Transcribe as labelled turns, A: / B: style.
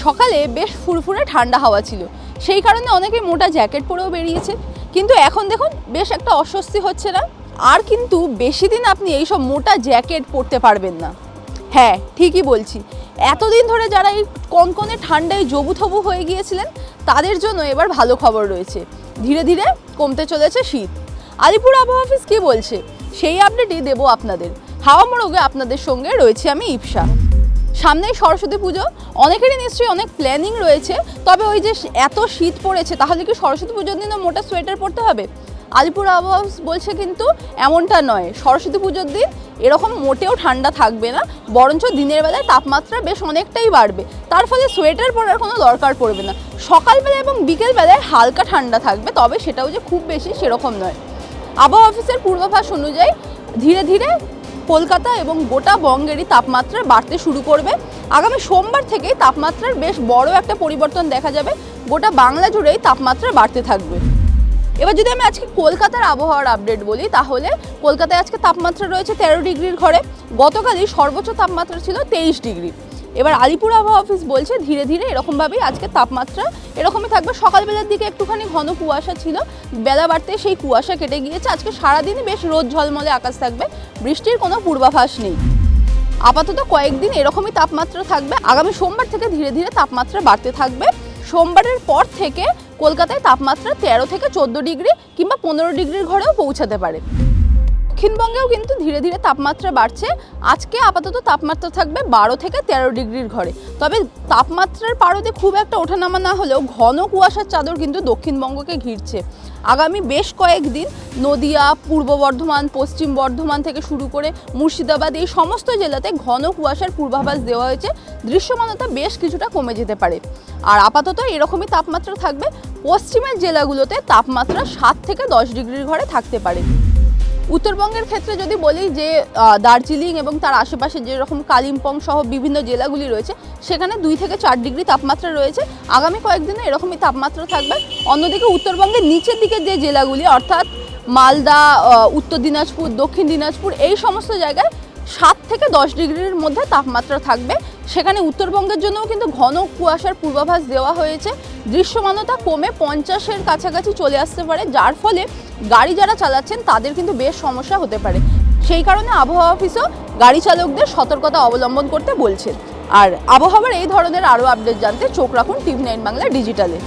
A: সকালে বেশ ফুরফুরে ঠান্ডা হাওয়া ছিল, সেই কারণে অনেকে মোটা জ্যাকেট পরেও বেরিয়েছে। কিন্তু এখন দেখুন বেশ একটা অস্বস্তি হচ্ছে না? আর কিন্তু বেশি দিন আপনি এইসব মোটা জ্যাকেট পরতে পারবেন না। হ্যাঁ, ঠিকই বলছি। এতদিন ধরে যারা এই কনকনে ঠান্ডায় জবুথবু হয়ে গিয়েছিলেন তাদের জন্য এবার ভালো খবর রয়েছে। ধীরে ধীরে কমতে চলেছে শীত। আলিপুর আবহাওয়া অফিস কী বলছে সেই আপডেটই দেবো আপনাদের। হাওয়া মোড়কে আপনাদের সঙ্গে রয়েছে আমি ইপসা। সামনেই সরস্বতী পুজো, অনেকেরই নিশ্চয়ই অনেক প্ল্যানিং রয়েছে। তবে ওই যে এত শীত পড়েছে, তাহলে কি সরস্বতী পুজোর দিনও মোটা সোয়েটার পরতে হবে? আলিপুর আবহাওয়া বলছে কিন্তু এমনটা নয়। সরস্বতী পুজোর দিন এরকম মোটেও ঠান্ডা থাকবে না, বরঞ্চ দিনের বেলায় তাপমাত্রা বেশ অনেকটাই বাড়বে। তার ফলে সোয়েটার পরার কোনো দরকার পড়বে না। সকালবেলা এবং বিকেলবেলায় হালকা ঠান্ডা থাকবে, তবে সেটাও যে খুব বেশি সেরকম নয়। আবহাওয়া অফিসের পূর্বাভাস অনুযায়ী ধীরে ধীরে কলকাতা এবং গোটা বঙ্গেরই তাপমাত্রা বাড়তে শুরু করবে। আগামী সোমবার থেকেই তাপমাত্রার বেশ বড় একটা পরিবর্তন দেখা যাবে। গোটা বাংলা জুড়েই তাপমাত্রা বাড়তে থাকবে। এবার যদি আমি আজকে কলকাতার আবহাওয়ার আপডেট বলি, তাহলে কলকাতায় আজকে তাপমাত্রা রয়েছে 13 ডিগ্রির ঘরে। গতকালই সর্বোচ্চ তাপমাত্রা ছিল 23 ডিগ্রি। এবার আলিপুর আবহাওয়া অফিস বলছে ধীরে ধীরে এরকমভাবেই আজকে তাপমাত্রা এরকমই থাকবে। সকালবেলার দিকে একটুখানি ঘন কুয়াশা ছিল, বেলা বাড়তে সেই কুয়াশা কেটে গিয়েছে। আজকে সারাদিনই বেশ রোদ ঝলমলে আকাশ থাকবে, বৃষ্টির কোনো পূর্বাভাস নেই। আপাতত কয়েকদিন এরকমই তাপমাত্রা থাকবে। আগামী সোমবার থেকে ধীরে ধীরে তাপমাত্রা বাড়তে থাকবে। সোমবারের পর থেকে কলকাতায় তাপমাত্রা 13 থেকে 14 ডিগ্রি কিংবা 15 ডিগ্রির ঘরেও পৌঁছাতে পারে। দক্ষিণবঙ্গেও কিন্তু ধীরে ধীরে তাপমাত্রা বাড়ছে। আজকে আপাতত তাপমাত্রা থাকবে 12 থেকে 13 ডিগ্রির ঘরে। তবে তাপমাত্রার পারদে খুব একটা ওঠানামা না হলেও ঘন কুয়াশার চাদর কিন্তু দক্ষিণবঙ্গকে ঘিরছে। আগামী বেশ কয়েকদিন নদিয়া, পূর্ব বর্ধমান, পশ্চিম বর্ধমান থেকে শুরু করে মুর্শিদাবাদ এই সমস্ত জেলাতে ঘন কুয়াশার পূর্বাভাস দেওয়া হয়েছে। দৃশ্যমানতা বেশ কিছুটা কমে যেতে পারে। আর আপাতত এরকমই তাপমাত্রা থাকবে। পশ্চিমের জেলাগুলোতে তাপমাত্রা 7 থেকে 10 ডিগ্রির ঘরে থাকতে পারে। উত্তরবঙ্গের ক্ষেত্রে যদি বলি যে দার্জিলিং এবং তার আশেপাশে যেরকম কালিম্পং সহ বিভিন্ন জেলাগুলি রয়েছে, সেখানে 2 থেকে 4 ডিগ্রি তাপমাত্রা রয়েছে। আগামী কয়েকদিনে এরকমই তাপমাত্রা থাকবে। অন্যদিকে উত্তরবঙ্গের নিচের দিকে যে জেলাগুলি অর্থাৎ মালদা, উত্তর দিনাজপুর, দক্ষিণ দিনাজপুর এই সমস্ত জায়গায় 7 থেকে 10 ডিগ্রির মধ্যে তাপমাত্রা থাকবে। সেখানে উত্তরবঙ্গের জন্যও কিন্তু ঘন কুয়াশার পূর্বাভাস দেওয়া হয়েছে। দৃশ্যমানতা কমে 50-এর কাছাকাছি চলে আসতে পারে, যার ফলে গাড়ি যারা চালাচ্ছেন তাদের কিন্তু বেশ সমস্যা হতে পারে। সেই কারণে আবহাওয়া অফিসও গাড়ি চালকদের সতর্কতা অবলম্বন করতে বলছে। আর আবহাওয়ার এই ধরনের আরও আপডেট জানতে চোখ রাখুন TV9 বাংলা ডিজিটালে।